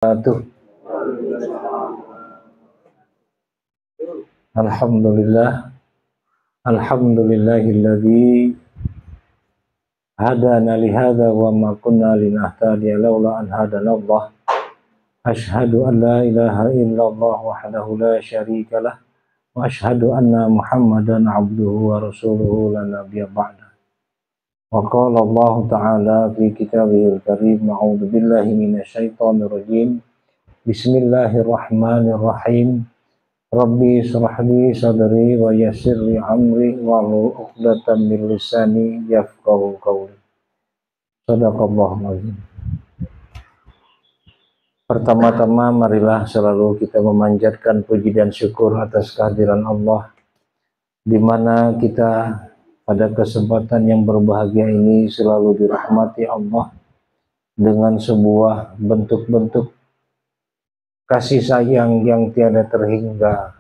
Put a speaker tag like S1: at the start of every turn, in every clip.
S1: Tuh. Alhamdulillah, alhamdulillahilladzi hadana li hadza wa ma kunna linahtadiya laula an hadanallah. Asyhadu an la ilaha illallah wahdahu la syarika lah wa asyhadu anna Muhammadan abduhu wa rasuluhu la nabiyya ba'da. Wa qala Allah ta'ala fi kitabihil karim, a'udzu billahi minasyaitonir rajim. Bismillahirrahmanirrahim. Rabbi shrah li sadri wa yassir li amri wahlul 'uqdatam min lisani yafqahu qawli. Shadaqallahul azim. Pertama-tama marilah selalu kita memanjatkan puji dan syukur atas kehadiran Allah, di mana kita pada kesempatan yang berbahagia ini selalu dirahmati Allah dengan sebuah bentuk-bentuk kasih sayang yang tiada terhingga.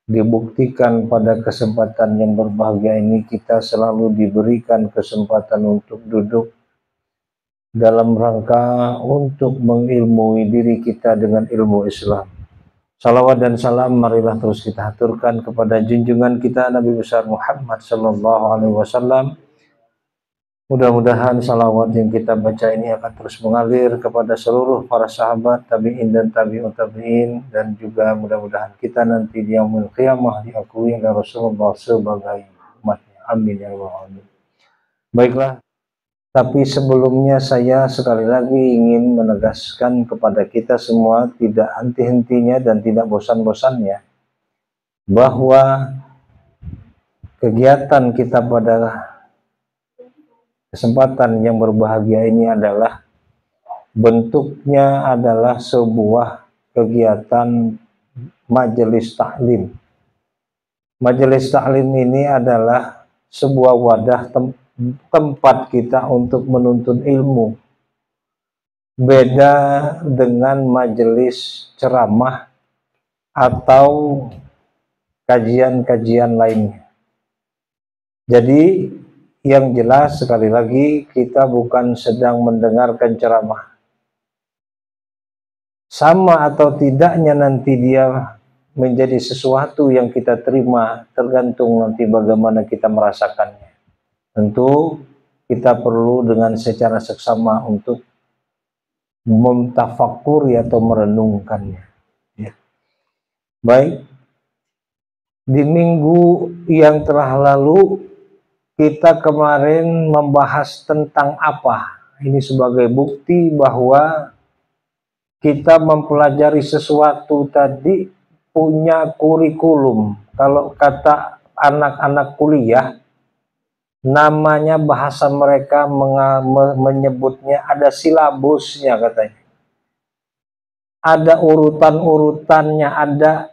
S1: Dibuktikan pada kesempatan yang berbahagia ini kita selalu diberikan kesempatan untuk duduk dalam rangka untuk mengilmui diri kita dengan ilmu Islam. Salawat dan salam marilah terus kita haturkan kepada junjungan kita Nabi besar Muhammad sallallahu alaihi wasallam. Mudah-mudahan salawat yang kita baca ini akan terus mengalir kepada seluruh para sahabat, tabi'in dan tabi'ut tabi'in, dan juga mudah-mudahan kita nanti di yaumul qiyamah diakui oleh Rasulullah sebagai umatnya. Amin ya rabbal alamin. Baiklah, tapi sebelumnya saya sekali lagi ingin menegaskan kepada kita semua, tidak henti-hentinya dan tidak bosan-bosannya, bahwa kegiatan kita pada kesempatan yang berbahagia ini adalah bentuknya adalah sebuah kegiatan majelis taklim. Majelis taklim ini adalah sebuah wadah tempat kita untuk menuntut ilmu. Beda dengan majelis ceramah atau kajian-kajian lainnya. Jadi yang jelas sekali lagi kita bukan sedang mendengarkan ceramah. Sama atau tidaknya nanti dia menjadi sesuatu yang kita terima tergantung nanti bagaimana kita merasakannya. Tentu kita perlu dengan secara seksama untuk mentafakuri atau merenungkannya. Ya. Baik, di minggu yang telah lalu kita kemarin membahas tentang apa? Ini sebagai bukti bahwa kita mempelajari sesuatu tadi punya kurikulum. Kalau kata anak-anak kuliah, namanya bahasa mereka menyebutnya ada silabusnya katanya. Ada urutan-urutannya, ada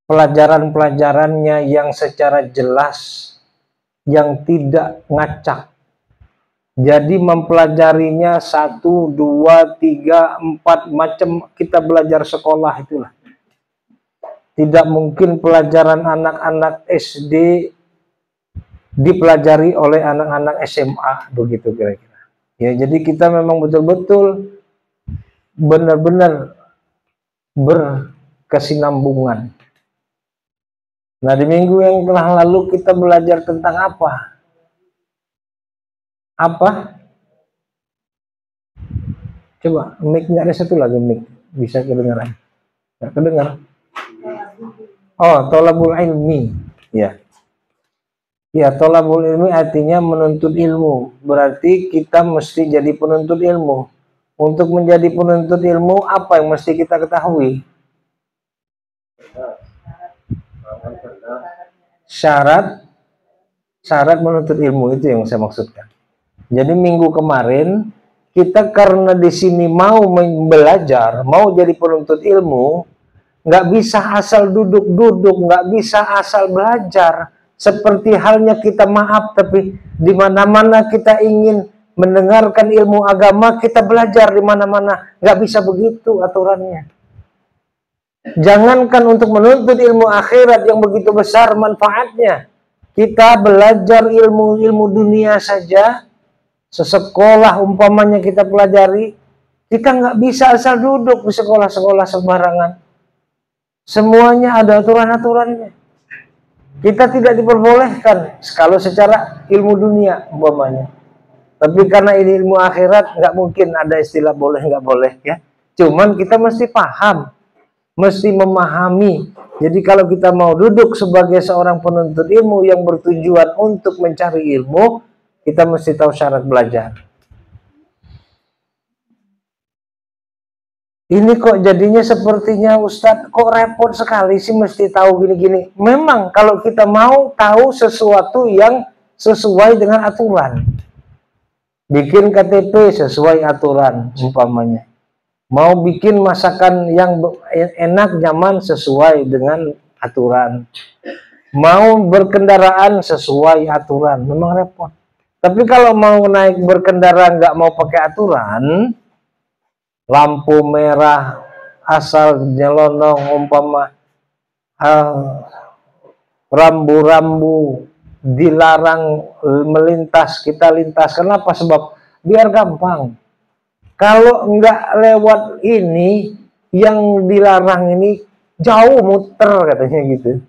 S1: pelajaran-pelajarannya yang secara jelas, yang tidak ngacak. Jadi mempelajarinya 1, 2, 3, 4 macam kita belajar sekolah itulah. Tidak mungkin pelajaran anak-anak SD dipelajari oleh anak-anak SMA, begitu kira-kira. Ya, jadi kita memang betul-betul benar-benar berkesinambungan. Nah, di minggu yang telah lalu kita belajar tentang apa? Apa? Coba, mic-nya ada satu lagi mic. Bisa kedengaran? Nggak kedengar? Oh, tolabul ilmi. Ya. Ya, tolabul ilmi artinya menuntut ilmu. Berarti kita mesti jadi penuntut ilmu. Untuk menjadi penuntut ilmu, apa yang mesti kita ketahui? Syarat menuntut ilmu, itu yang saya maksudkan. Jadi minggu kemarin kita karena di sini mau belajar, mau jadi penuntut ilmu, nggak bisa asal duduk-duduk, nggak bisa asal belajar. Seperti halnya kita tapi di mana-mana kita ingin mendengarkan ilmu agama, kita belajar di mana-mana, nggak bisa begitu aturannya. Jangankan untuk menuntut ilmu akhirat yang begitu besar manfaatnya, kita belajar ilmu dunia saja, sesekolah umpamanya kita pelajari, Kita nggak bisa asal duduk di sekolah-sekolah sembarangan. Semuanya ada aturan-aturannya. Kita tidak diperbolehkan kalau secara ilmu dunia umpamanya. Tapi karena ini ilmu akhirat, nggak mungkin ada istilah boleh nggak boleh ya. Cuman kita mesti paham, mesti memahami. Jadi kalau kita mau duduk sebagai seorang penuntut ilmu yang bertujuan untuk mencari ilmu, kita mesti tahu syarat belajar. Ini kok jadinya sepertinya Ustadz kok repot sekali sih mesti tahu gini-gini. Memang kalau kita mau tahu sesuatu yang sesuai dengan aturan. Bikin KTP sesuai aturan umpamanya. Mau bikin masakan yang enak, nyaman sesuai dengan aturan. Mau berkendaraan sesuai aturan. Memang repot. Tapi kalau mau naik berkendara nggak mau pakai aturan, lampu merah asal nyelonong umpama rambu-rambu dilarang melintas, kita lintas. Kenapa? Sebab biar gampang. Kalau nggak lewat ini, yang dilarang ini jauh muter katanya gitu.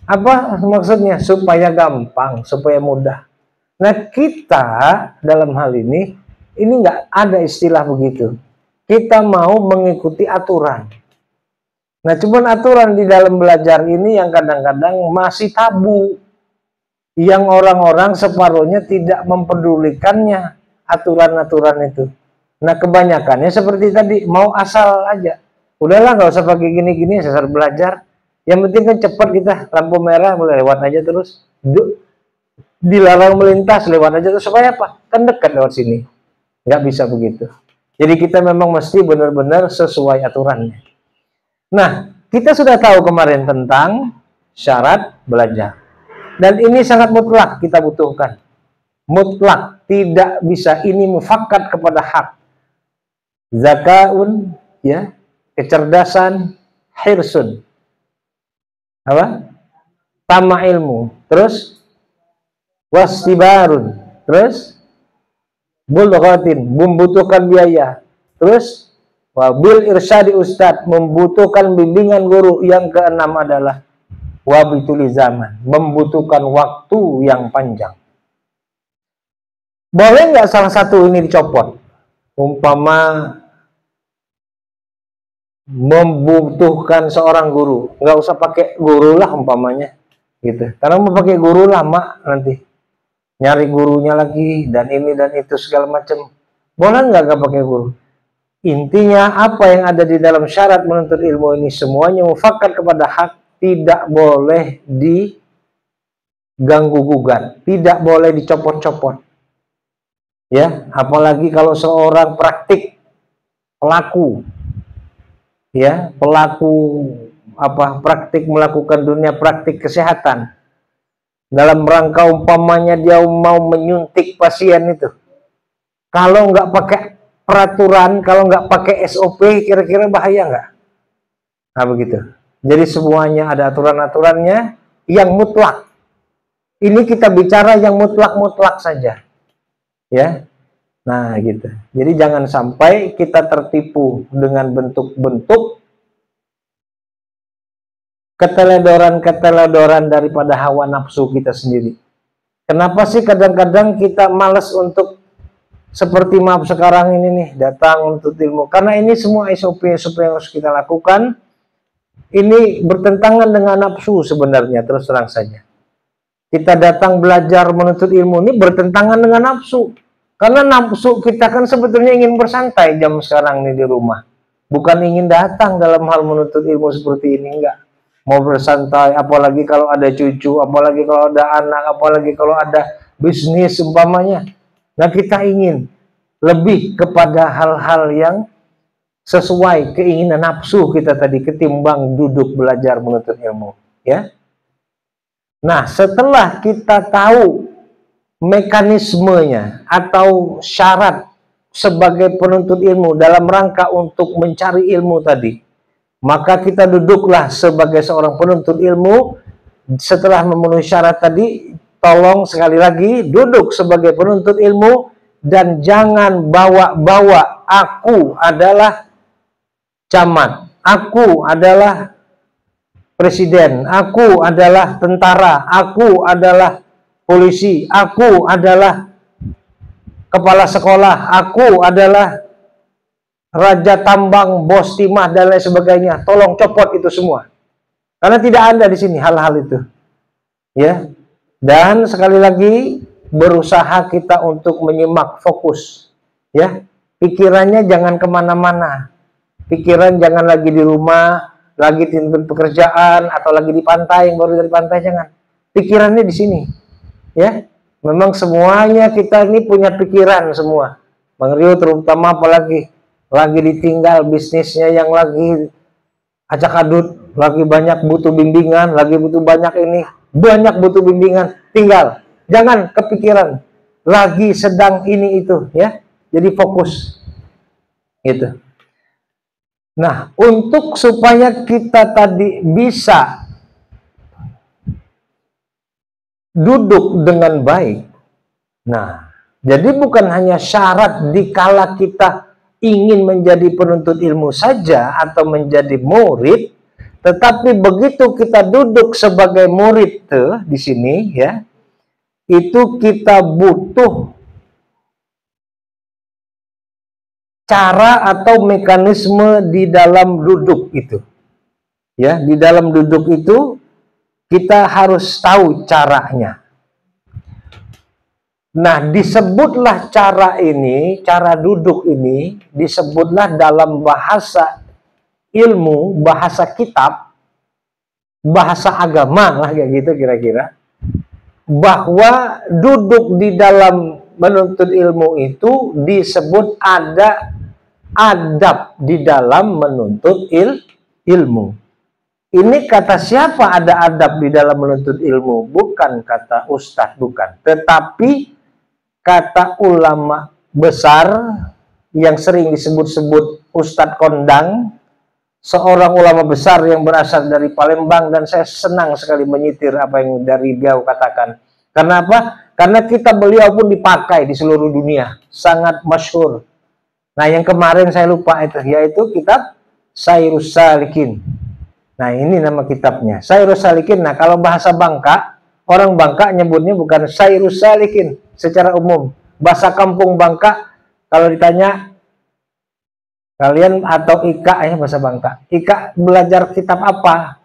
S1: Apa maksudnya? Supaya gampang, supaya mudah. Nah kita dalam hal ini nggak ada istilah begitu. Kita mau mengikuti aturan. Nah cuman aturan di dalam belajar ini yang kadang-kadang masih tabu. Yang orang-orang separuhnya tidak mempedulikannya aturan-aturan itu. Nah kebanyakannya seperti tadi, mau asal aja. Udahlah nggak usah pakai gini-gini, asal belajar. Yang penting kan cepat kita, lampu merah boleh lewat aja terus. Dilarang melintas lewat aja terus, supaya apa? Kan dekat lewat sini. Nggak bisa begitu. Jadi kita memang mesti benar-benar sesuai aturannya. Nah, kita sudah tahu kemarin tentang syarat belajar. Dan ini sangat mutlak kita butuhkan. Mutlak, tidak bisa ini mufakat kepada hak. Zakaun, ya, kecerdasan, hirsun. Apa? Tama ilmu. Terus wastibarun. Terus bulghatin, membutuhkan biaya. Terus wabil irsyadi ustad, membutuhkan bimbingan guru. Yang keenam adalah wabituli zaman, membutuhkan waktu yang panjang. Boleh nggak salah satu ini dicopot? Umpama membutuhkan seorang guru, nggak usah pakai guru lah umpamanya, gitu. Karena mau pakai guru lama nanti, nyari gurunya lagi dan ini dan itu segala macam. Boleh nggak pakai guru? Intinya apa yang ada di dalam syarat menuntut ilmu ini semuanya mufakat kepada hak. Tidak boleh diganggu gugat, tidak boleh dicopot-copot. Ya, apalagi kalau seorang praktik pelaku, ya, pelaku praktik melakukan dunia praktik kesehatan dalam rangka umpamanya dia mau menyuntik pasien itu. Kalau nggak pakai peraturan, kalau nggak pakai SOP, kira-kira bahaya nggak? Nah begitu. Jadi semuanya ada aturan-aturannya yang mutlak. Ini kita bicara yang mutlak-mutlak saja. Ya. Nah, gitu. Jadi jangan sampai kita tertipu dengan bentuk-bentuk keteledoran-keteledoran daripada hawa nafsu kita sendiri. Kenapa sih kadang-kadang kita malas untuk seperti maaf sekarang ini nih, datang untuk ilmu? Karena ini semua SOP yang harus kita lakukan. Ini bertentangan dengan nafsu sebenarnya, terus terang saja. Kita datang belajar menuntut ilmu ini bertentangan dengan nafsu. Karena nafsu kita kan sebetulnya ingin bersantai jam sekarang nih di rumah. Bukan ingin datang dalam hal menuntut ilmu seperti ini, enggak. Mau bersantai, apalagi kalau ada cucu, apalagi kalau ada anak, apalagi kalau ada bisnis umpamanya. Nah kita ingin lebih kepada hal-hal yang sesuai keinginan nafsu kita tadi ketimbang duduk belajar menuntut ilmu, ya. Nah, setelah kita tahu mekanismenya atau syarat sebagai penuntut ilmu dalam rangka untuk mencari ilmu tadi, maka kita duduklah sebagai seorang penuntut ilmu. Setelah memenuhi syarat tadi, tolong sekali lagi duduk sebagai penuntut ilmu dan jangan bawa-bawa aku adalah camat, aku adalah presiden, aku adalah tentara, aku adalah polisi, aku adalah kepala sekolah, aku adalah raja tambang, bos timah, dan lain sebagainya. Tolong copot itu semua. Karena tidak ada di sini hal-hal itu. Ya. Dan sekali lagi berusaha kita untuk menyimak, fokus. Ya. Pikirannya jangan kemana-mana. Pikiran jangan lagi di rumah, lagi di pekerjaan, atau lagi di pantai, yang baru dari pantai, jangan. Pikirannya di sini. Ya. Memang semuanya kita ini punya pikiran semua. Bang Rio terutama apalagi lagi ditinggal bisnisnya yang lagi acak-adut, lagi banyak butuh bimbingan, lagi butuh banyak ini, banyak butuh bimbingan, tinggal. Jangan kepikiran, lagi sedang ini itu, ya. Jadi fokus. Gitu. Nah, untuk supaya kita tadi bisa duduk dengan baik. Nah, jadi bukan hanya syarat dikala kita ingin menjadi penuntut ilmu saja atau menjadi murid, tetapi begitu kita duduk sebagai murid tuh di sini ya, itu kita butuh cara atau mekanisme di dalam duduk itu. Ya, di dalam duduk itu kita harus tahu caranya. Nah, disebutlah cara ini, cara duduk ini, disebutlah dalam bahasa ilmu, bahasa kitab, bahasa agama lah kayak gitu kira-kira, bahwa duduk di dalam menuntut ilmu itu disebut ada adab di dalam menuntut ilmu. Ini kata siapa ada adab di dalam menuntut ilmu? Bukan kata ustadz, bukan. Tetapi kata ulama besar yang sering disebut-sebut Ustadz Kondang, seorang ulama besar yang berasal dari Palembang, dan saya senang sekali menyitir apa yang dari beliau katakan. Karena apa? Karena kita beliau pun dipakai di seluruh dunia, sangat masyhur. Nah, yang kemarin saya lupa itu, yaitu kitab Sairus Salikin. Nah, ini nama kitabnya, Sairus Salikin. Nah, kalau bahasa Bangka, orang Bangka nyebutnya bukan Sairus Salikin secara umum. Bahasa kampung Bangka, kalau ditanya kalian atau Ika ya bahasa Bangka, Ika belajar kitab apa?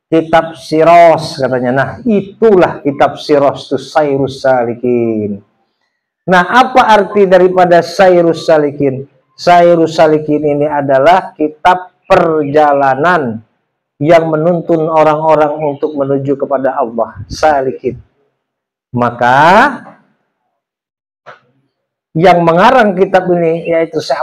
S1: Kitab Siros katanya. Nah, itulah kitab Siros itu Sairus Salikin. Nah, apa arti daripada Sairus Salikin? Sairus Salikin ini adalah kitab perjalanan yang menuntun orang-orang untuk menuju kepada Allah, salikin. Maka yang mengarang kitab ini yaitu Syekh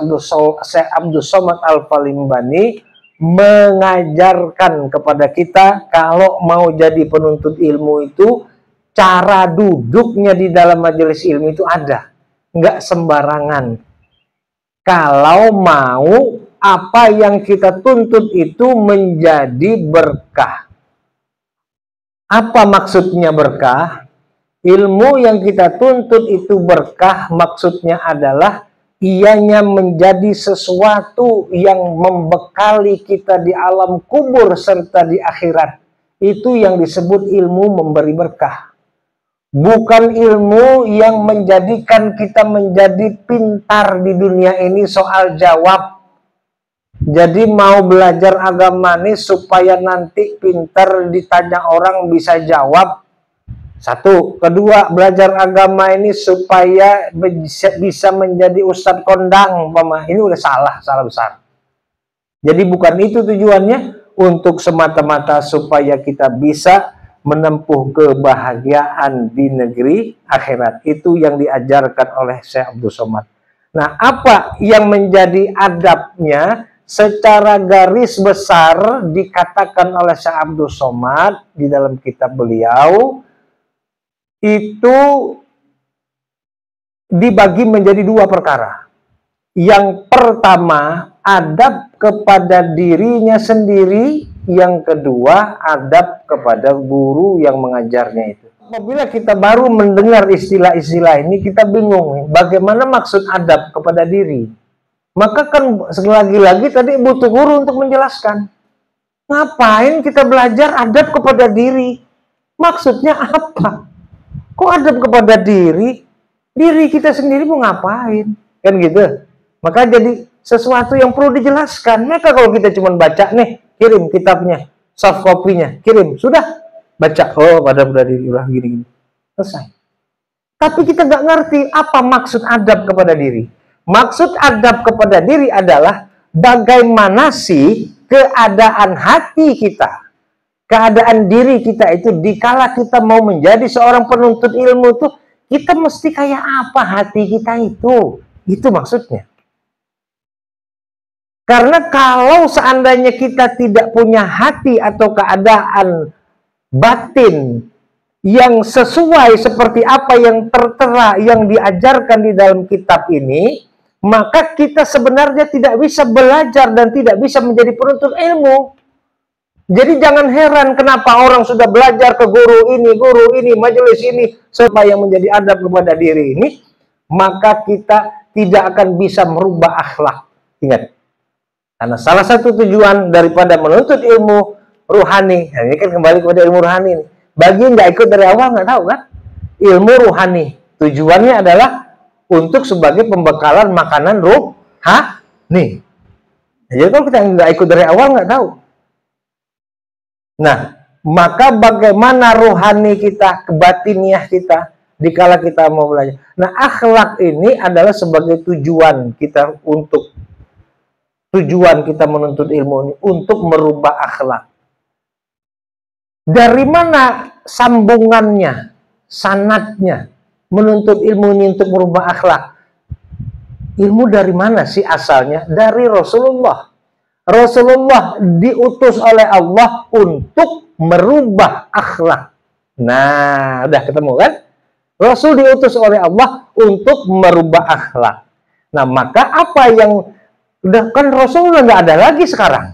S1: Abdul Somad Al-Falimbani mengajarkan kepada kita kalau mau jadi penuntut ilmu itu cara duduknya di dalam majelis ilmu itu ada, nggak sembarangan. Kalau mau apa yang kita tuntut itu menjadi berkah. Apa maksudnya berkah? Ilmu yang kita tuntut itu berkah, maksudnya adalah ianya menjadi sesuatu yang membekali kita di alam kubur serta di akhirat. Itu yang disebut ilmu memberi berkah. Bukan ilmu yang menjadikan kita menjadi pintar di dunia ini soal jawab. Jadi mau belajar agama ini supaya nanti pintar ditanya orang bisa jawab. Satu. Kedua, belajar agama ini supaya bisa menjadi Ustadz Kondang. Ini udah salah besar. Jadi bukan itu tujuannya, untuk semata-mata supaya kita bisa menempuh kebahagiaan di negeri akhirat. Itu yang diajarkan oleh Syekh Abdul Somad. Nah, apa yang menjadi adabnya? Secara garis besar dikatakan oleh Syekh Abdul Somad di dalam kitab beliau itu dibagi menjadi dua perkara. Yang pertama, adab kepada dirinya sendiri. Yang kedua, adab kepada guru yang mengajarnya itu. Apabila kita baru mendengar istilah-istilah ini, kita bingung bagaimana maksud adab kepada diri. Maka kan lagi-lagi tadi butuh guru untuk menjelaskan. Ngapain kita belajar adab kepada diri? Maksudnya apa? Kok adab kepada diri? Diri kita sendiri mau ngapain? Kan gitu. Maka jadi sesuatu yang perlu dijelaskan. Maka kalau kita cuma baca nih, kirim kitabnya, soft copy-nya, kirim, sudah. Baca, oh adab kepada diri, udah gini-gini. Selesai. Tapi kita nggak ngerti apa maksud adab kepada diri. Maksud adab kepada diri adalah bagaimana sih keadaan hati kita, keadaan diri kita itu dikala kita mau menjadi seorang penuntut ilmu tuh, kita mesti kayak apa hati kita itu. Itu maksudnya. Karena kalau seandainya kita tidak punya hati atau keadaan batin yang sesuai seperti apa yang tertera, yang diajarkan di dalam kitab ini, maka kita sebenarnya tidak bisa belajar dan tidak bisa menjadi penuntut ilmu. Jadi jangan heran kenapa orang sudah belajar ke guru ini, majelis ini, supaya menjadi adab kepada diri ini, maka kita tidak akan bisa merubah akhlak. Ingat, karena salah satu tujuan daripada menuntut ilmu ruhani, nah ini kan kembali kepada ilmu ruhani ini. Bagi yang nggak ikut dari awal nggak tahu kan, ilmu ruhani tujuannya adalah untuk sebagai pembekalan makanan ruhani. Jadi kalau kita nggak ikut dari awal nggak tahu. Nah, maka bagaimana rohani kita, kebatiniah kita dikala kita mau belajar. Nah, akhlak ini adalah sebagai tujuan kita menuntut ilmu ini untuk merubah akhlak. Dari mana sambungannya, sanadnya menuntut ilmu ini untuk merubah akhlak? Ilmu dari mana sih asalnya? Dari Rasulullah. Rasulullah diutus oleh Allah untuk merubah akhlak. Nah, udah ketemu kan? Rasul diutus oleh Allah untuk merubah akhlak. Nah, maka apa yang udah kan Rasulullah nggak ada lagi sekarang.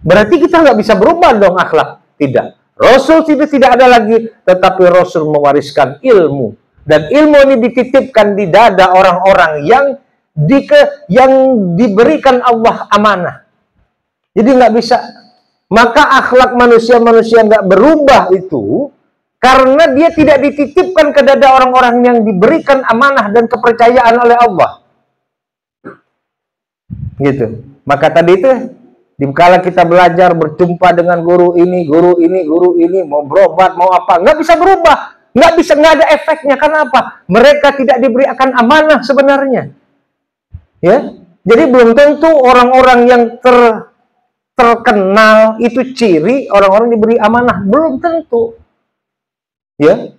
S1: Berarti kita nggak bisa berubah dong akhlak. Tidak. Rasul tidak ada lagi, tetapi Rasul mewariskan ilmu. Dan ilmu ini dititipkan di dada orang-orang yang diberikan Allah amanah. Jadi nggak bisa. Maka akhlak manusia-manusia nggak berubah itu karena dia tidak dititipkan ke dada orang-orang yang diberikan amanah dan kepercayaan oleh Allah. Gitu. Maka tadi itu dikala kita belajar berjumpa dengan guru ini, mau berobat, mau apa, nggak bisa berubah, nggak ada efeknya. Kenapa? Mereka tidak diberikan amanah sebenarnya. Ya, jadi belum tentu orang-orang yang terkenal itu ciri orang-orang diberi amanah, belum tentu. Ya,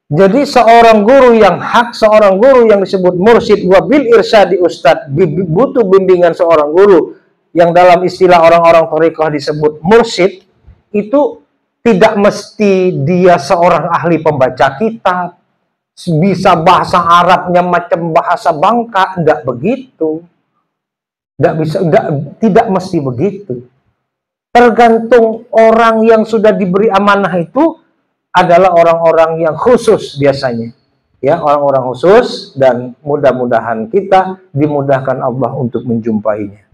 S1: jadi seorang guru yang hak, seorang guru yang disebut mursyid wabil irsyadi ustad, butuh bimbingan seorang guru yang dalam istilah orang-orang thariqah disebut mursyid, itu tidak mesti dia seorang ahli pembaca kitab, bisa bahasa Arabnya macam bahasa Bangka, enggak begitu. Tidak mesti begitu. Tergantung orang yang sudah diberi amanah itu adalah orang-orang yang khusus biasanya. Ya, orang-orang khusus, dan mudah-mudahan kita dimudahkan Allah untuk menjumpainya.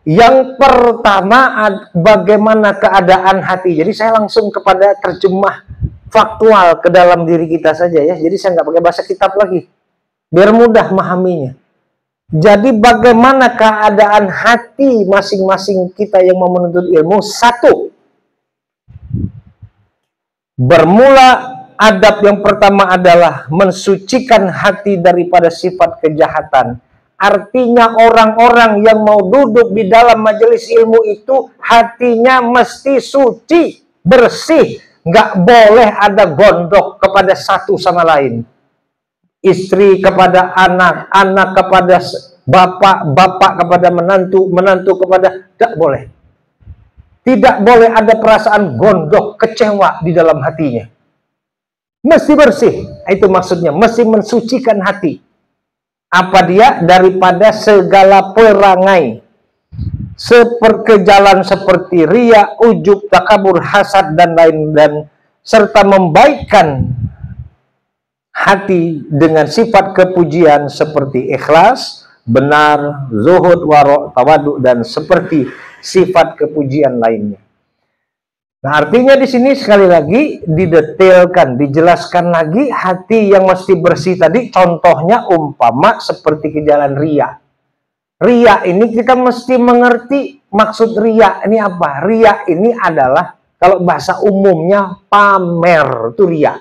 S1: Yang pertama, bagaimana keadaan hati. Jadi saya langsung kepada terjemah faktual ke dalam diri kita saja ya. Jadi saya nggak pakai bahasa kitab lagi, biar mudah memahaminya. Jadi bagaimana keadaan hati masing-masing kita yang mau menuntut ilmu? Satu, bermula adab yang pertama adalah mensucikan hati daripada sifat kejahatan. Artinya orang-orang yang mau duduk di dalam majelis ilmu itu hatinya mesti suci, bersih. Nggak boleh ada gondok kepada satu sama lain. Istri kepada anak, anak kepada bapak, bapak kepada menantu, menantu kepada... Nggak boleh. Tidak boleh ada perasaan gondok, kecewa di dalam hatinya. Mesti bersih. Itu maksudnya, mesti mensucikan hati. Apa dia? Daripada segala perangai seperkejalan seperti riya, ujub, takabur, hasad, dan lain, dan serta membaikkan hati dengan sifat kepujian seperti ikhlas, benar, zuhud, waro, tawadu, dan seperti sifat kepujian lainnya. Nah, artinya di sini sekali lagi didetailkan, dijelaskan lagi hati yang mesti bersih tadi. Contohnya umpama seperti ke jalan riya. Riya ini kita mesti mengerti maksud riya ini apa. Riya ini adalah kalau bahasa umumnya pamer, itu riya.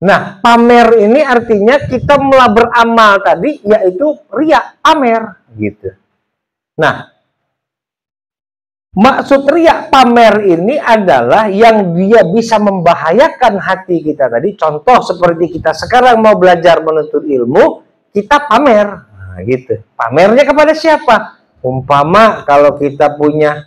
S1: Nah, pamer ini artinya kita beramal tadi yaitu riya, pamer gitu. Nah, maksud riya pamer ini adalah yang dia bisa membahayakan hati kita tadi. Contoh seperti kita sekarang mau belajar menuntut ilmu, kita pamer. Nah, gitu. Pamernya kepada siapa? Umpama kalau kita punya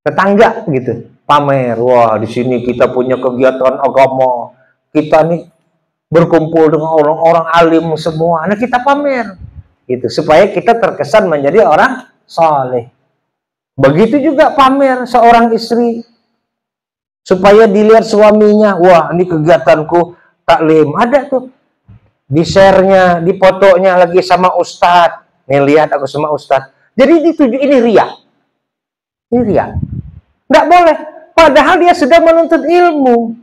S1: tetangga gitu, pamer. Wah, di sini kita punya kegiatan agama. Kita nih berkumpul dengan orang-orang alim semua. Nah, kita pamer. Gitu, supaya kita terkesan menjadi orang saleh. Begitu juga pamer seorang istri supaya dilihat suaminya, wah ini kegiatanku taklim, ada tuh di share-nya, di fotonya lagi sama ustadz, nih lihat aku sama ustadz. Jadi dituju ini riya, nggak boleh. Padahal dia sedang menuntut ilmu,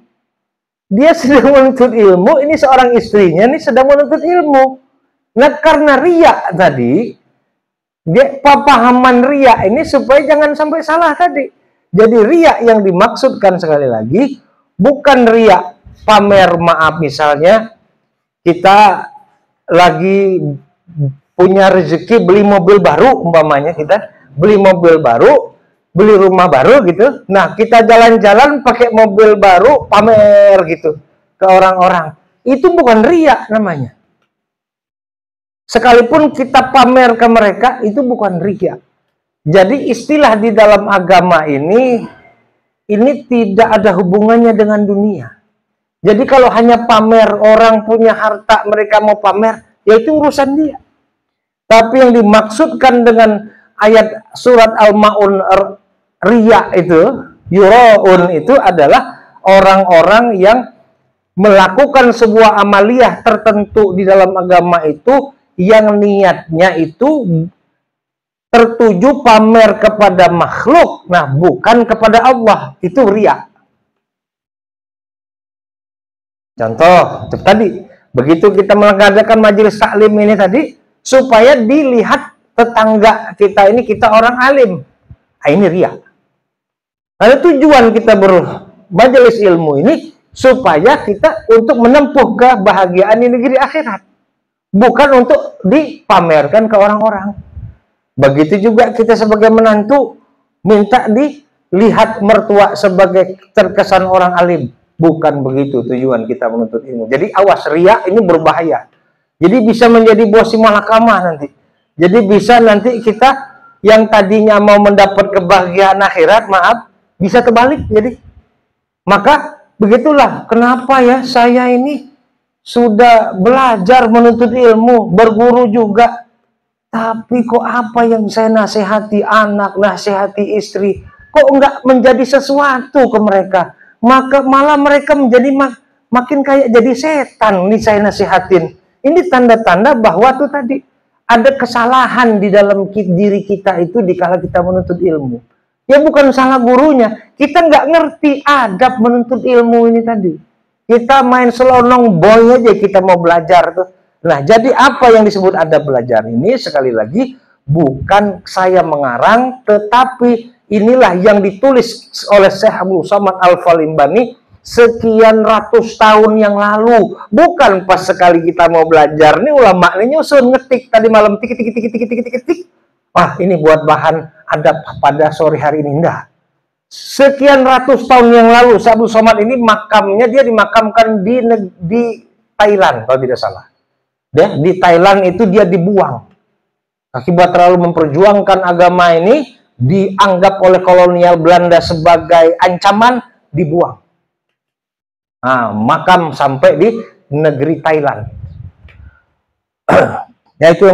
S1: ini seorang istrinya nih sedang menuntut ilmu. Nah, karena riya tadi, dia pemahaman riya ini supaya jangan sampai salah tadi. Jadi riya yang dimaksudkan sekali lagi bukan riya pamer, maaf misalnya kita lagi punya rezeki beli mobil baru, umpamanya kita beli mobil baru, beli rumah baru gitu. Nah, kita jalan-jalan pakai mobil baru pamer gitu ke orang-orang. Itu bukan riya namanya. Sekalipun kita pamer ke mereka, itu bukan riya. Jadi istilah di dalam agama ini tidak ada hubungannya dengan dunia. Jadi kalau hanya pamer, orang punya harta, mereka mau pamer, ya itu urusan dia. Tapi yang dimaksudkan dengan ayat surat Al-Ma'un riya itu, yura'un itu adalah orang-orang yang melakukan sebuah amaliyah tertentu di dalam agama itu, yang niatnya itu tertuju pamer kepada makhluk, nah bukan kepada Allah, itu riya. Contoh tadi, begitu kita mengadakan majelis taklim ini tadi, supaya dilihat tetangga kita ini kita orang alim, nah, ini riya. Lalu tujuan kita bermajelis ilmu ini supaya kita untuk menempuh kebahagiaan di negeri akhirat, bukan untuk dipamerkan ke orang-orang. Begitu juga kita sebagai menantu minta dilihat mertua sebagai terkesan orang alim. Bukan begitu tujuan kita menuntut ilmu. Jadi awas, riya ini berbahaya. Jadi bisa menjadi bosi malakama nanti. Jadi bisa nanti kita yang tadinya mau mendapat kebahagiaan akhirat, maaf, bisa terbalik. Jadi maka begitulah kenapa ya saya ini sudah belajar menuntut ilmu, berguru juga, tapi kok apa yang saya nasihati anak, nasihati istri, kok enggak menjadi sesuatu ke mereka. Maka malah mereka menjadi makin kayak jadi setan nih saya nasihatin. Ini tanda-tanda bahwa tuh tadi ada kesalahan di dalam diri kita itu dikala kita menuntut ilmu. Ya bukan salah gurunya, kita nggak ngerti adab menuntut ilmu ini tadi. Kita main selonong boy aja kita mau belajar tuh. Nah, jadi apa yang disebut adab belajar ini sekali lagi bukan saya mengarang, tetapi inilah yang ditulis oleh Syekh Abdul Somad Al-Falimbani sekian ratus tahun yang lalu. Bukan pas sekali kita mau belajar nih ulama ini nyusun ngetik tadi malam tik. Wah, ini buat bahan adab pada sore hari ini. Enggak. Sekian ratus tahun yang lalu Syekh Abdul Somad ini makamnya dia dimakamkan di Thailand kalau tidak salah. Dia di Thailand itu dia dibuang. Akibat terlalu memperjuangkan agama ini, dianggap oleh kolonial Belanda sebagai ancaman, dibuang. Nah, makam sampai di negeri Thailand. Ya itu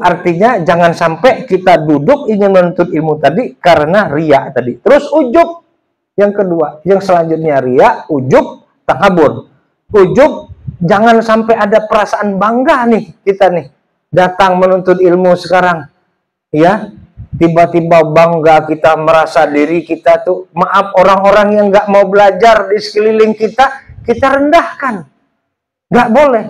S1: artinya jangan sampai kita duduk ingin menuntut ilmu tadi karena riya tadi. Terus ujub yang kedua, yang selanjutnya riya, ujub, takabur. Ujub, jangan sampai ada perasaan bangga nih kita nih datang menuntut ilmu sekarang, ya. Tiba-tiba bangga kita merasa diri kita tuh, maaf, orang-orang yang nggak mau belajar di sekeliling kita rendahkan. Nggak boleh.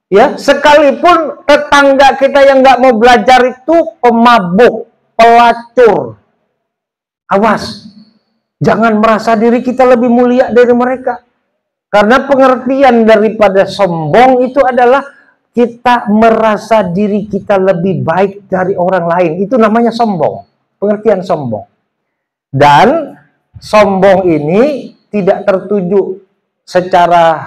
S1: Ya, sekalipun tetangga kita yang nggak mau belajar itu pemabuk, pelacur. Awas, jangan merasa diri kita lebih mulia dari mereka. Karena pengertian daripada sombong itu adalah kita merasa diri kita lebih baik dari orang lain. Itu namanya sombong. Pengertian sombong. Dan sombong ini tidak tertuju secara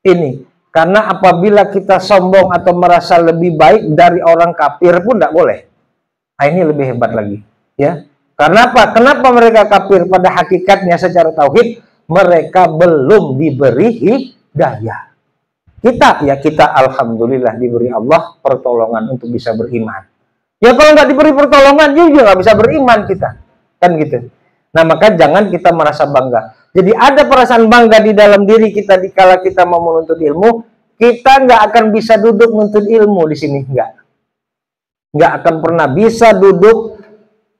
S1: ini. Karena apabila kita sombong atau merasa lebih baik dari orang kafir pun tidak boleh. Nah, ini lebih hebat lagi. Ya. Karena apa? Kenapa mereka kafir? Pada hakikatnya secara tauhid, mereka belum diberi hidayah. Kita alhamdulillah diberi Allah pertolongan untuk bisa beriman. Ya kalau nggak diberi pertolongan juga nggak bisa beriman kita, kan gitu. Nah maka jangan kita merasa bangga. Jadi ada perasaan bangga di dalam diri kita dikala kita mau menuntut ilmu, kita nggak akan bisa duduk menuntut ilmu di sini, nggak akan pernah bisa duduk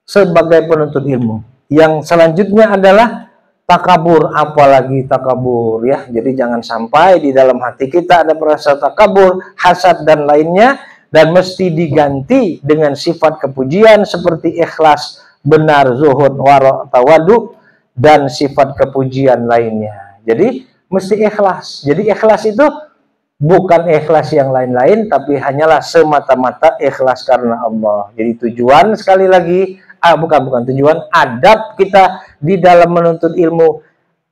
S1: sebagai penuntut ilmu. Yang selanjutnya adalah takabur, apalagi takabur ya. Jadi jangan sampai di dalam hati kita ada perasaan takabur, hasad dan lainnya, dan mesti diganti dengan sifat kepujian seperti ikhlas, benar, zuhud, wara', tawadu, dan sifat kepujian lainnya. Jadi mesti ikhlas. Jadi ikhlas itu bukan ikhlas yang lain-lain, tapi hanyalah semata-mata ikhlas karena Allah. Jadi tujuan sekali lagi, bukan tujuan, adab kita di dalam menuntut ilmu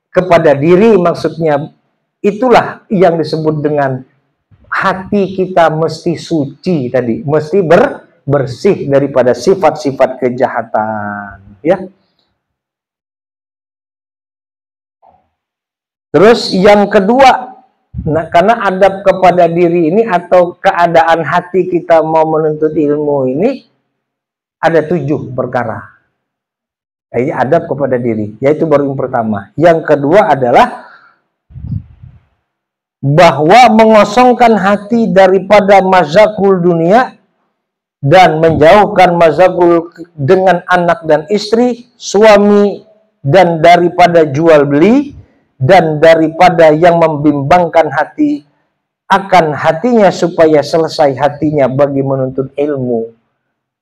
S1: kepada diri, maksudnya itulah yang disebut dengan hati kita mesti suci tadi, mesti bersih daripada sifat-sifat kejahatan, ya. Terus yang kedua, nah karena adab kepada diri ini atau keadaan hati kita mau menuntut ilmu ini ada 7 perkara. Ini adab kepada diri, yaitu baru yang pertama. Yang kedua adalah bahwa mengosongkan hati daripada mazakul dunia dan menjauhkan mazakul dengan anak dan istri, suami, dan daripada jual beli, dan daripada yang membimbangkan hati akan hatinya supaya selesai hatinya bagi menuntut ilmu.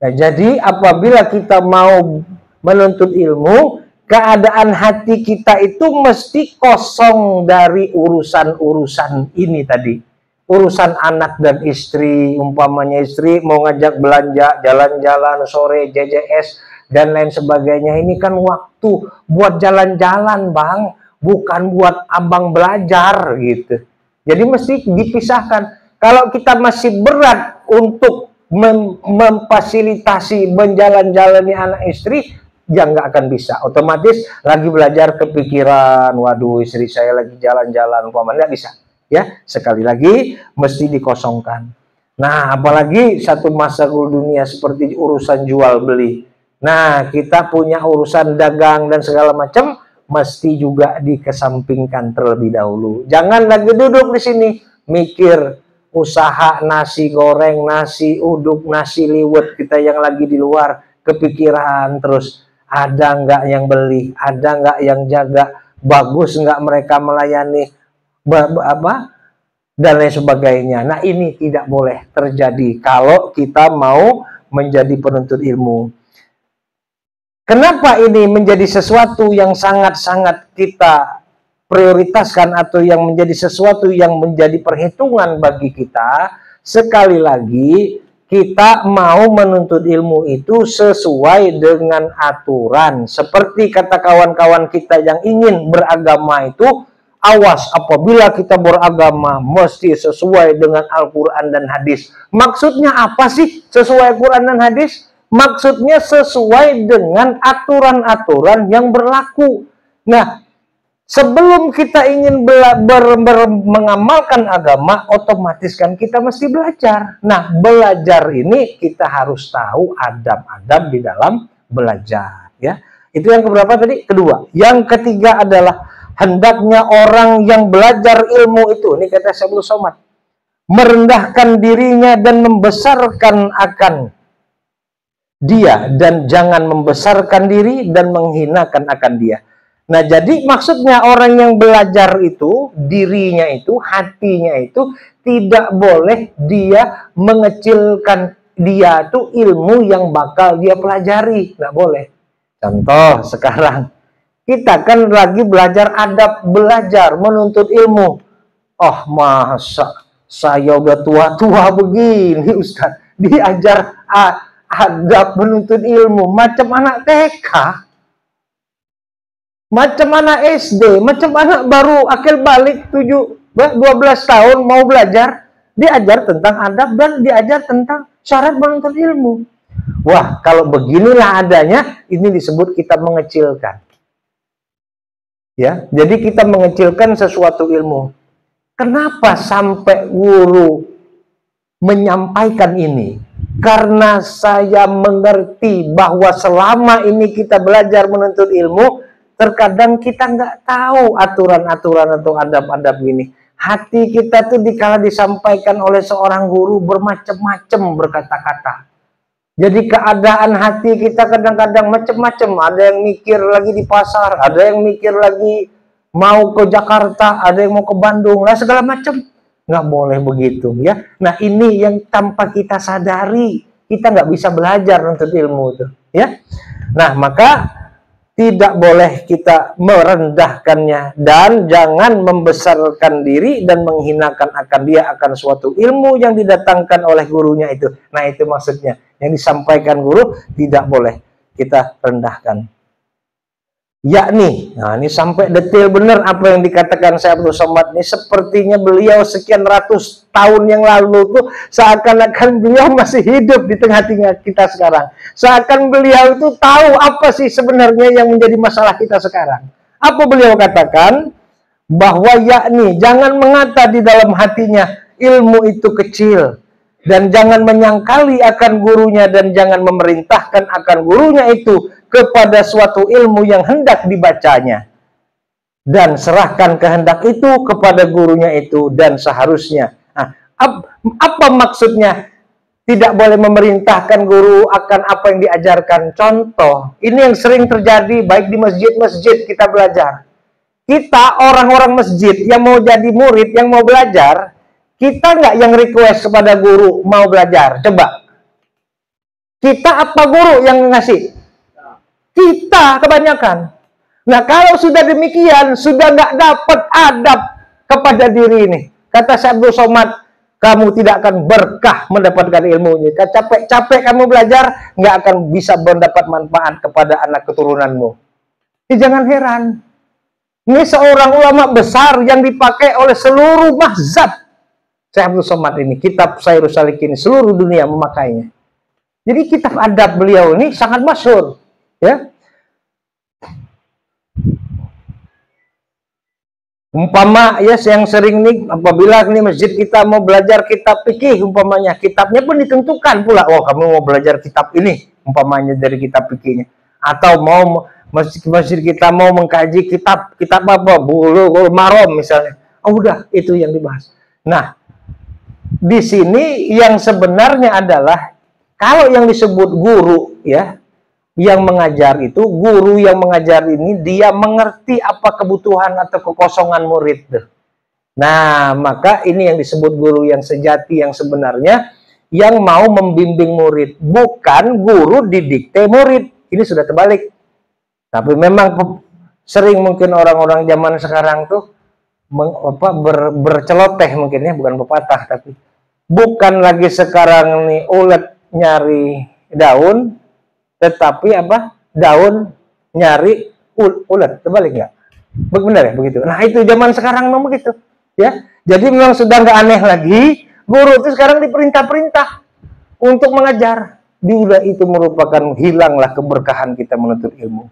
S1: Nah, jadi apabila kita mau menuntut ilmu, keadaan hati kita itu mesti kosong dari urusan-urusan ini tadi. Urusan anak dan istri, umpamanya istri mau ngajak belanja, jalan-jalan sore, JJS, dan lain sebagainya. Ini kan waktu buat jalan-jalan, Bang, bukan buat abang belajar gitu. Jadi mesti dipisahkan. Kalau kita masih berat untuk memfasilitasi menjalan-jalani anak istri, ya nggak akan bisa. Otomatis lagi belajar kepikiran, waduh istri saya lagi jalan-jalan, umpamanya nggak bisa. Ya, sekali lagi mesti dikosongkan. Nah, apalagi satu masa dunia seperti urusan jual beli. Nah, kita punya urusan dagang dan segala macam, mesti juga dikesampingkan terlebih dahulu. Jangan lagi duduk di sini mikir usaha nasi goreng, nasi uduk, nasi liwet kita yang lagi di luar, kepikiran terus ada nggak yang beli, ada nggak yang jaga, bagus nggak mereka melayani, dan lain sebagainya. Nah ini tidak boleh terjadi kalau kita mau menjadi penuntut ilmu. Kenapa ini menjadi sesuatu yang sangat-sangat kita prioritaskan atau yang menjadi sesuatu yang menjadi perhitungan bagi kita? Sekali lagi, kita mau menuntut ilmu itu sesuai dengan aturan. Seperti kata kawan-kawan kita yang ingin beragama itu, awas apabila kita beragama mesti sesuai dengan Al-Quran dan hadis. Maksudnya apa sih sesuai Al-Quran dan hadis? Maksudnya sesuai dengan aturan-aturan yang berlaku. Nah, Sebelum kita ingin mengamalkan agama, otomatis kan kita mesti belajar. Nah, belajar ini kita harus tahu adab-adab di dalam belajar. Ya, itu yang keberapa tadi? Kedua. Yang ketiga adalah hendaknya orang yang belajar ilmu itu, ini kata Syaikhul Somad, merendahkan dirinya dan membesarkan akan dia, dan jangan membesarkan diri dan menghinakan akan dia. Nah, jadi maksudnya orang yang belajar itu, dirinya itu, hatinya itu, tidak boleh dia mengecilkan dia itu ilmu yang bakal dia pelajari. Nggak boleh. Contoh sekarang, kita kan lagi belajar adab, belajar menuntut ilmu. Oh, masa saya udah tua-tua begini, Ustaz, diajar adab menuntut ilmu, macam anak TK. Macam anak SD, macam anak baru akil balik 12 tahun mau belajar, diajar tentang adab dan diajar tentang syarat menuntut ilmu. Wah, kalau beginilah adanya, ini disebut kita mengecilkan. Ya, jadi kita mengecilkan sesuatu ilmu. Kenapa sampai guru menyampaikan ini? Karena saya mengerti bahwa selama ini kita belajar menuntut ilmu, terkadang kita nggak tahu aturan-aturan atau adab-adab ini. Hati kita tuh dikala disampaikan oleh seorang guru bermacam-macam berkata-kata. Jadi keadaan hati kita kadang-kadang macam-macam. Ada yang mikir lagi di pasar, ada yang mikir lagi mau ke Jakarta, ada yang mau ke Bandung, lah segala macam. Nggak boleh begitu ya. Nah, ini yang tanpa kita sadari, kita nggak bisa belajar menuntut ilmu itu ya. Nah, maka tidak boleh kita merendahkannya dan jangan membesarkan diri dan menghinakan akan dia akan suatu ilmu yang didatangkan oleh gurunya itu. Nah, itu maksudnya. Yang disampaikan guru tidak boleh kita rendahkan. Yakni, nah ini sampai detail benar apa yang dikatakan Syaikhul Somad ini, sepertinya beliau sekian ratus tahun yang lalu tuh seakan-akan beliau masih hidup di tengah-tengah kita sekarang. Seakan beliau itu tahu apa sih sebenarnya yang menjadi masalah kita sekarang. Apa beliau katakan? Bahwa yakni jangan mengata di dalam hatinya ilmu itu kecil, dan jangan menyangkali akan gurunya, dan jangan memerintahkan akan gurunya itu kepada suatu ilmu yang hendak dibacanya, dan serahkan kehendak itu kepada gurunya itu dan seharusnya. Nah, apa maksudnya tidak boleh memerintahkan guru akan apa yang diajarkan? Contoh, ini yang sering terjadi baik di masjid-masjid kita belajar. Kita orang-orang masjid yang mau jadi murid, yang mau belajar, kita nggak yang request kepada guru mau belajar. Coba, kita apa guru yang ngasih? Kita kebanyakan. Nah, kalau sudah demikian, sudah nggak dapat adab kepada diri ini. Kata Syaikhul Somad, kamu tidak akan berkah mendapatkan ilmunya. Capek-capek kamu belajar, nggak akan bisa mendapat manfaat kepada anak keturunanmu. Ini jangan heran. Ini seorang ulama besar yang dipakai oleh seluruh mazhab. Syaikhul Somad ini, kitab Syairus Salikin, seluruh dunia memakainya. Jadi kitab adab beliau ini sangat masyhur. Ya, umpama ya yang sering nih, apabila nih masjid kita mau belajar kitab fikih umpamanya, kitabnya pun ditentukan pula. Oh, kamu mau belajar kitab ini umpamanya dari kitab fikihnya, atau mau masjid kita mau mengkaji kitab apa, Bulughul Maram misalnya. Oh, udah itu yang dibahas. Nah, di sini yang sebenarnya adalah kalau yang disebut guru ya, yang mengajar itu, guru yang mengajar ini dia mengerti apa kebutuhan atau kekosongan murid. Nah, maka ini yang disebut guru yang sejati, yang sebenarnya yang mau membimbing murid, bukan guru didikte murid. Ini sudah terbalik. Tapi memang sering mungkin orang-orang zaman sekarang tuh berceloteh mungkin ya, bukan pepatah, tapi bukan lagi sekarang nih ulet nyari daun, tetapi apa? Daun nyari ulet, terbalik nggak? Benar ya begitu. Nah, itu zaman sekarang memang begitu, ya. Jadi memang sudah nggak aneh lagi, guru itu sekarang diperintah-perintah untuk mengajar. Bila itu merupakan hilanglah keberkahan kita menuntut ilmu.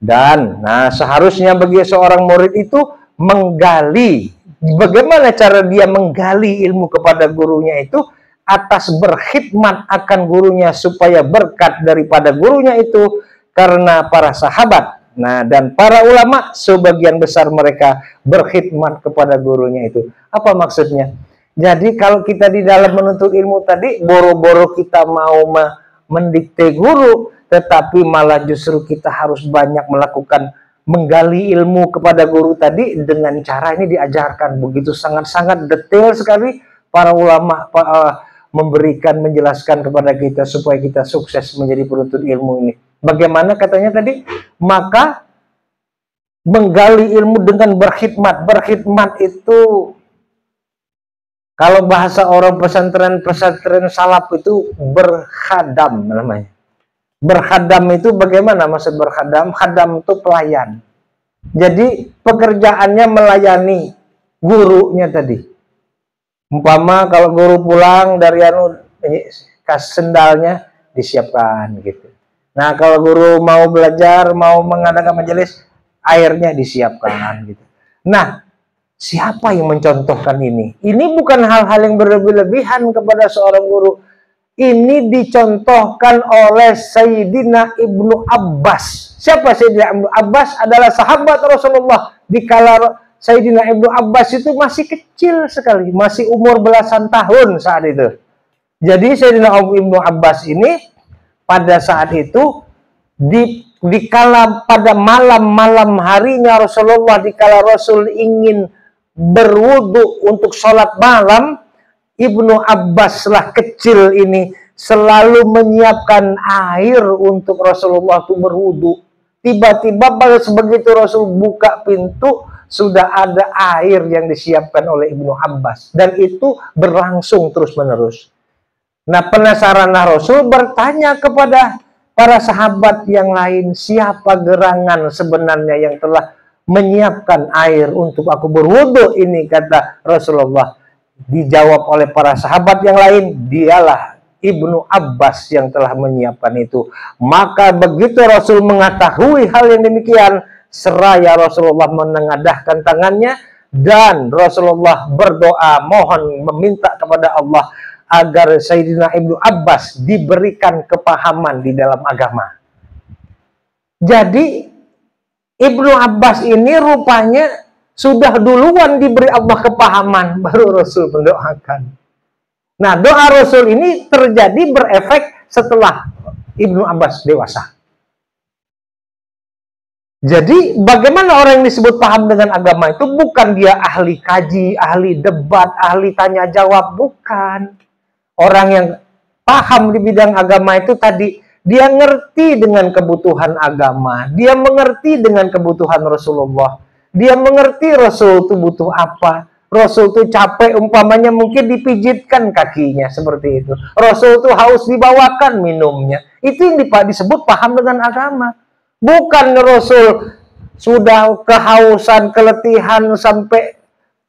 S1: Dan seharusnya bagi seorang murid itu menggali. Bagaimana cara dia menggali ilmu kepada gurunya itu? Atas berkhidmat akan gurunya supaya berkat daripada gurunya itu karena para sahabat. Dan para ulama sebagian besar mereka berkhidmat kepada gurunya itu. Apa maksudnya? Jadi kalau kita di dalam menuntut ilmu tadi, boro-boro kita mau mendikte guru, tetapi malah justru kita harus banyak melakukan menggali ilmu kepada guru tadi dengan cara ini diajarkan begitu sangat-sangat detail sekali para ulama menjelaskan kepada kita supaya kita sukses menjadi penuntut ilmu ini. Bagaimana katanya tadi? Maka menggali ilmu dengan berkhidmat. Berkhidmat itu kalau bahasa orang pesantren salaf itu berkhadam namanya. Berkhadam itu bagaimana maksud berkhadam? Khadam itu pelayan. Jadi pekerjaannya melayani gurunya tadi. Umpama kalau guru pulang dari sendalnya disiapkan gitu. Nah kalau guru mau belajar, mau mengadakan majelis, airnya disiapkan gitu. Nah, siapa yang mencontohkan ini? Ini bukan hal-hal yang berlebih-lebihan kepada seorang guru. Ini dicontohkan oleh Sayyidina Ibnu Abbas. Siapa Sayyidina Ibnu Abbas? Adalah sahabat Rasulullah. Dikala Sayyidina Ibnu Abbas itu masih kecil sekali, masih umur belasan tahun saat itu. Jadi Sayyidina Ibnu Abbas ini pada saat itu dikala pada malam harinya Rasulullah, dikala Rasul ingin berwudu untuk sholat malam, Ibnu Abbas lah kecil ini selalu menyiapkan air untuk Rasulullah itu berwudu. Tiba-tiba pada begitu Rasul buka pintu, sudah ada air yang disiapkan oleh Ibnu Abbas. Dan itu berlangsung terus-menerus. Nah, penasaran Rasul bertanya kepada para sahabat yang lain, siapa gerangan sebenarnya yang telah menyiapkan air untuk aku berwudu ini, kata Rasulullah. Dijawab oleh para sahabat yang lain, dialah Ibnu Abbas yang telah menyiapkan itu. Maka begitu Rasul mengetahui hal yang demikian, seraya Rasulullah menengadahkan tangannya dan Rasulullah berdoa mohon meminta kepada Allah agar Sayyidina Ibnu Abbas diberikan kepahaman di dalam agama. Jadi Ibnu Abbas ini rupanya sudah duluan diberi Allah kepahaman, baru Rasul mendoakan. Nah, doa Rasul ini terjadi berefek setelah Ibnu Abbas dewasa. Jadi, bagaimana orang yang disebut paham dengan agama itu bukan dia ahli kaji, ahli debat, ahli tanya jawab, bukan. Orang yang paham di bidang agama itu tadi, dia ngerti dengan kebutuhan agama, dia mengerti dengan kebutuhan Rasulullah. Dia mengerti Rasul itu butuh apa. Rasul itu capek, umpamanya mungkin dipijitkan kakinya, seperti itu. Rasul itu haus, dibawakan minumnya. Itu yang disebut paham dengan agama. Bukan Rasul sudah kehausan, keletihan, sampai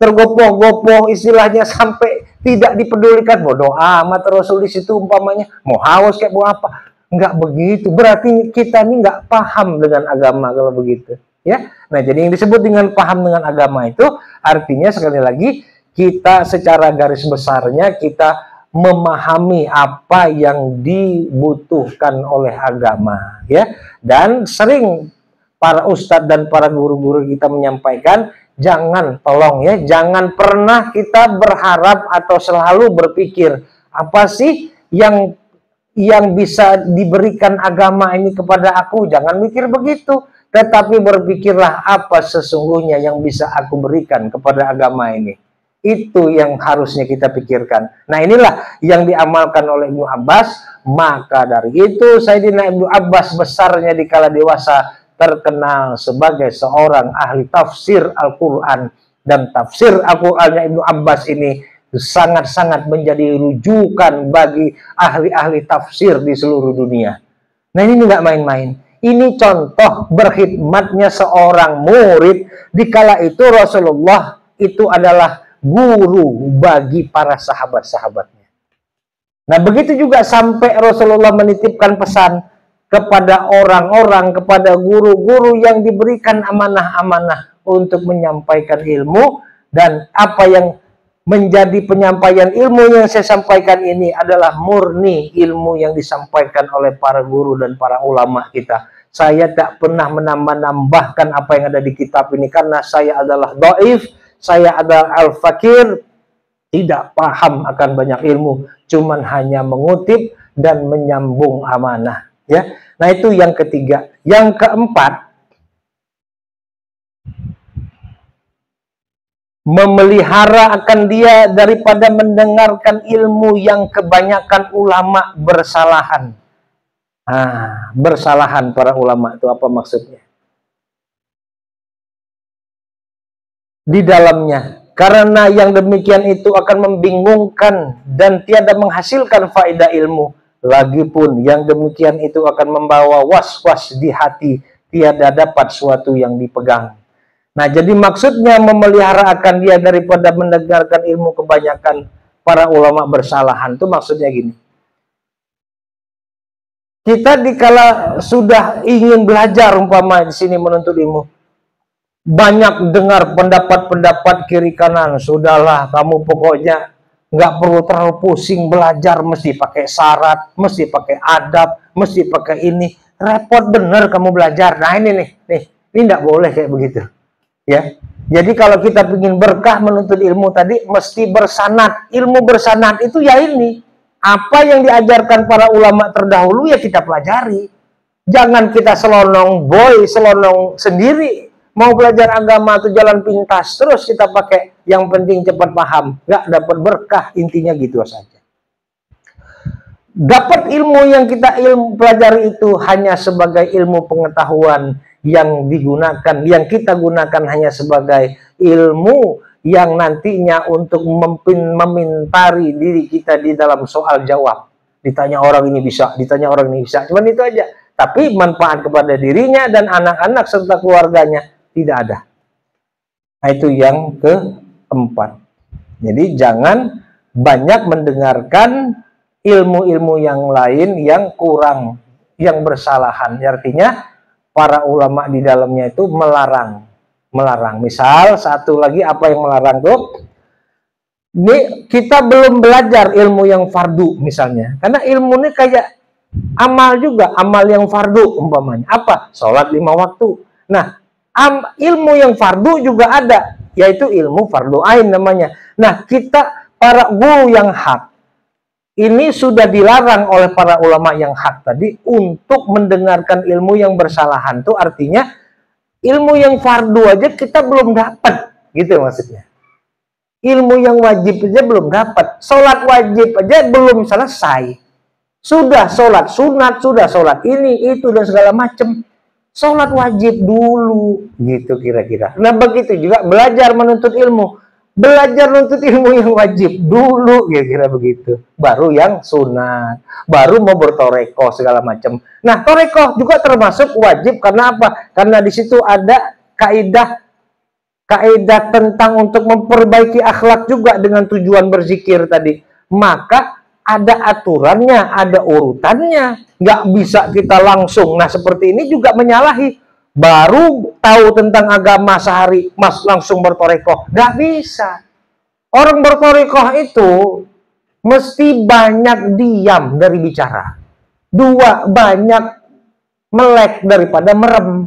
S1: tergopoh-gopoh, istilahnya sampai tidak dipedulikan. Bodoh amat Rasul di situ umpamanya. Mau haus kayak mau apa. Enggak begitu. Berarti kita ini enggak paham dengan agama kalau begitu. Ya, nah jadi yang disebut dengan paham dengan agama itu artinya sekali lagi kita secara garis besarnya kita memahami apa yang dibutuhkan oleh agama, ya. Dan sering para ustadz dan para guru-guru kita menyampaikan, tolong ya, jangan pernah kita berharap atau selalu berpikir apa sih yang bisa diberikan agama ini kepada aku. Jangan mikir begitu. Tetapi berpikirlah apa sesungguhnya yang bisa aku berikan kepada agama ini. Itu yang harusnya kita pikirkan. Nah inilah yang diamalkan oleh Ibnu Abbas. Maka dari itu Sayyidina Ibnu Abbas besarnya di kala dewasa terkenal sebagai seorang ahli tafsir Al-Quran. Dan tafsir Al-Qurannya Ibnu Abbas ini sangat-sangat menjadi rujukan bagi ahli-ahli tafsir di seluruh dunia. Nah ini nggak main-main. Ini contoh berkhidmatnya seorang murid. Dikala itu Rasulullah itu adalah guru bagi para sahabat-sahabatnya. Nah begitu juga sampai Rasulullah menitipkan pesan kepada orang-orang, kepada guru-guru yang diberikan amanah-amanah untuk menyampaikan ilmu, dan apa yang menjadi penyampaian ilmu yang saya sampaikan ini adalah murni ilmu yang disampaikan oleh para guru dan para ulama kita. Saya tak pernah menambah-nambahkan apa yang ada di kitab ini karena saya adalah dhaif, saya adalah al-fakir, tidak paham akan banyak ilmu, cuman hanya mengutip dan menyambung amanah, ya. Nah, itu yang ketiga. Yang keempat, memelihara akan dia daripada mendengarkan ilmu yang kebanyakan ulama bersalahan. Bersalahan para ulama itu apa maksudnya? Di dalamnya, karena yang demikian itu akan membingungkan dan tiada menghasilkan faedah ilmu. Lagipun yang demikian itu akan membawa was-was di hati, tiada dapat suatu yang dipegang. Nah, jadi maksudnya memelihara akan dia daripada mendengarkan ilmu kebanyakan para ulama bersalahan itu maksudnya gini. Kita dikala sudah ingin belajar umpama di sini menuntut ilmu, banyak dengar pendapat-pendapat kiri kanan, sudahlah kamu pokoknya nggak perlu terlalu pusing belajar, mesti pakai syarat, mesti pakai adab, mesti pakai ini, repot bener kamu belajar. Nah ini nggak boleh kayak begitu. Ya, jadi kalau kita ingin berkah menuntut ilmu tadi mesti bersanad. Ilmu bersanad itu ya ini, apa yang diajarkan para ulama terdahulu ya kita pelajari. Jangan kita selonong selonong sendiri. Mau belajar agama atau jalan pintas terus kita pakai yang penting cepat paham, nggak dapat berkah, intinya gitu saja. Dapat ilmu yang kita pelajari itu hanya sebagai ilmu pengetahuan yang digunakan, yang kita gunakan hanya sebagai ilmu yang nantinya untuk memintari diri kita di dalam soal jawab. Ditanya orang ini bisa, ditanya orang ini bisa, cuman itu aja. Tapi manfaat kepada dirinya dan anak-anak serta keluarganya tidak ada. Nah, itu yang keempat. Jadi jangan banyak mendengarkan ilmu-ilmu yang lain yang kurang, yang bersalahan. Artinya para ulama di dalamnya itu melarang. Misal satu lagi apa yang melarang tuh? Ini kita belum belajar ilmu yang fardu misalnya. Karena ilmu ini kayak amal juga, amal yang fardu umpamanya. Apa? Sholat 5 waktu. Nah, ilmu yang fardu juga ada, yaitu ilmu fardu ain namanya. Nah, kita para guru yang hak ini sudah dilarang oleh para ulama yang hak tadi untuk mendengarkan ilmu yang bersalahan. Itu artinya ilmu yang fardu aja kita belum dapat, gitu maksudnya. Ilmu yang wajib aja belum dapat. Sholat wajib aja belum selesai. Sudah sholat sunat, sudah sholat ini, itu, dan segala macam. Sholat wajib dulu, gitu kira-kira. Nah, begitu juga belajar menuntut ilmu. Belajar menuntut ilmu yang wajib dulu, kira-kira begitu. Baru yang sunat, baru mau bertoreko segala macam. Nah, toreko juga termasuk wajib karena apa? Karena di situ ada kaidah tentang untuk memperbaiki akhlak juga dengan tujuan berzikir tadi. Maka ada aturannya, ada urutannya. Nggak bisa kita langsung. Nah, seperti ini juga menyalahi. Baru tahu tentang agama sehari, mas langsung bertorekoh. Nggak bisa. Orang bertorekoh itu mesti banyak diam dari bicara. 2, banyak melek daripada merem.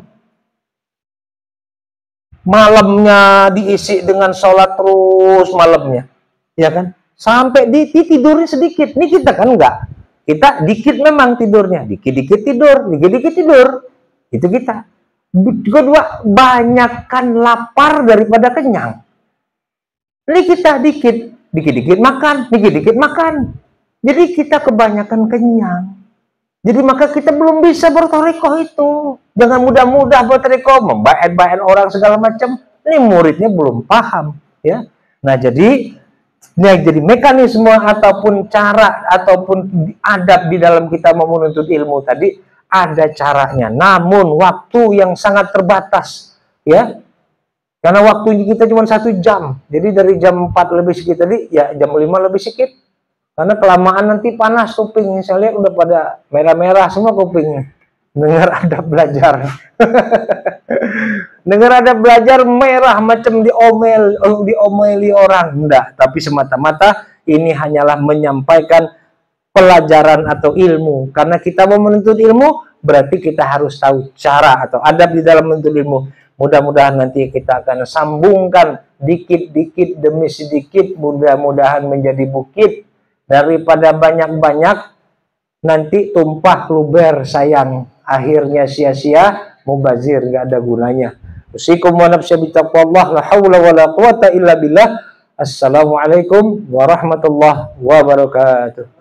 S1: Malamnya diisi dengan sholat terus malamnya. Ya kan? Sampai tidurin sedikit. Ini kita kan enggak. Kita dikit memang tidurnya. Dikit-dikit tidur. Dikit-dikit tidur. Itu kita. Kedua, banyakkan lapar daripada kenyang. Ini kita dikit-dikit makan, dikit-dikit makan. Jadi kita kebanyakan kenyang. Jadi maka kita belum bisa bertorekoh itu. Jangan mudah-mudah bertorekoh, membaet-baet orang segala macam. Ini muridnya belum paham, ya. Nah, jadi mekanisme ataupun cara ataupun adab di dalam kita menuntut ilmu tadi ada caranya, namun waktu yang sangat terbatas, ya. Karena waktunya kita cuma 1 jam. Jadi dari jam 4 lebih sedikit tadi, ya jam 5 lebih sedikit. Karena kelamaan nanti panas kuping. Saya lihat udah pada merah-merah semua kupingnya. dengar ada belajar. Dengar ada belajar merah macam diomeli orang, enggak, tapi semata-mata ini hanyalah menyampaikan pelajaran atau ilmu. Karena kita mau menuntut ilmu, berarti kita harus tahu cara atau adab di dalam menuntut ilmu. Mudah-mudahan nanti kita akan sambungkan dikit-dikit demi sedikit, mudah-mudahan menjadi bukit. Daripada banyak-banyak, nanti tumpah luber sayang. Akhirnya sia-sia, mubazir, nggak ada gunanya. Usikum wa nafsi bitaqwallah, la hawla wa la quwata illa billah. Assalamualaikum warahmatullahi wabarakatuh.